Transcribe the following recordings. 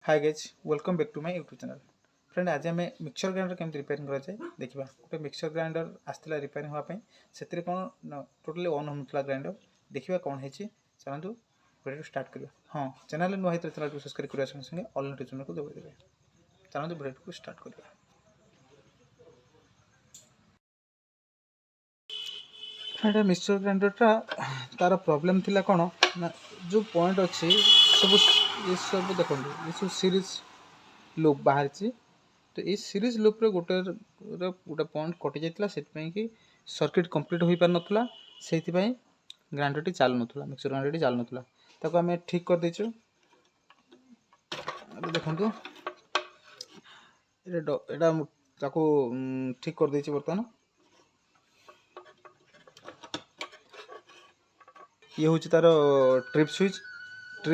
Hi guys welcome back to my YouTube channel. Friend आज आम mixer grinder केमती repairing कराए देखा। गोटे मिक्सर ग्राइंडर आसाला रिपेयरिंग होगापी से कौन टोटाली ऑन होता ग्राइंडर देखा कौन है चलतु वीडियो स्टार्ट करिया। हाँ चैनल नुआ होता चैनल सब्सक्राइब करने संगे ऑल नोटिफिकेशन को दबाई देवे। चलतु वीडियो को स्टार्ट करिया। फ्रेंड मिक्सर ग्राइंडरटा तार प्रॉब्लम थिला कौन ना जो पॉइंट अच्छी सब ये सब देखो ये सब सीरीज लूप बाहर तो ये सीरीज लूप रे गोटे गोटे पॉइंट कटि जाता से कि सर्किट कंप्लीट हो पार नाला से ग्राइंडर टी चालू नाला मिक्सर ग्राइंडर टी चालू नाला ताको आम ठीक कर देचु। देखो ठीक कर देची बर्तमान ये हूँ तार ट्रिप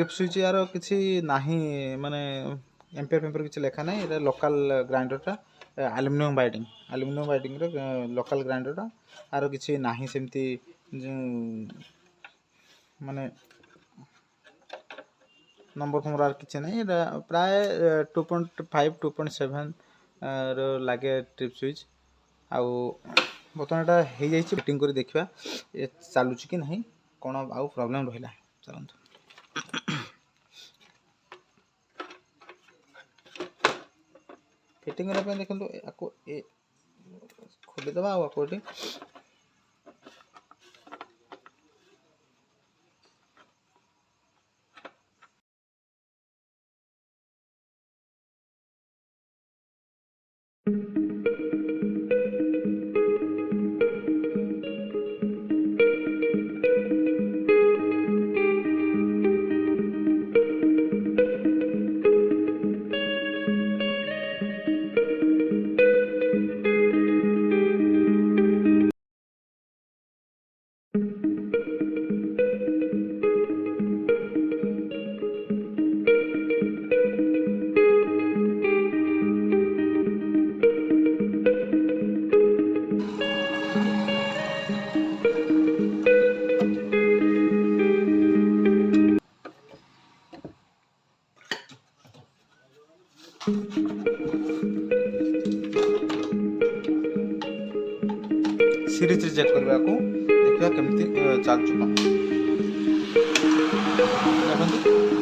स्विच यार किसी नाही माने एम्पेयर फेम्पेयर किसी लेखा ना ये लोकल ग्राइंडरटा आलुमिनियम बाइडिंग लोकल ग्राइंडरटा आर किसी नाही सेमती माने नंबर फंबर आर किसी ना प्राय 2.5 2.7 लगे ट्रिप स्विच आउ बर्तमान एटा हो जाए फिटिंग कर देखा ये चलुच कि नहीं कौन आउ प्रॉब्लम रहा चलते फिटिंग करने देखो आपको खोलीदे आपको सीरीज चेक करने को देखा केमती चलचु देखो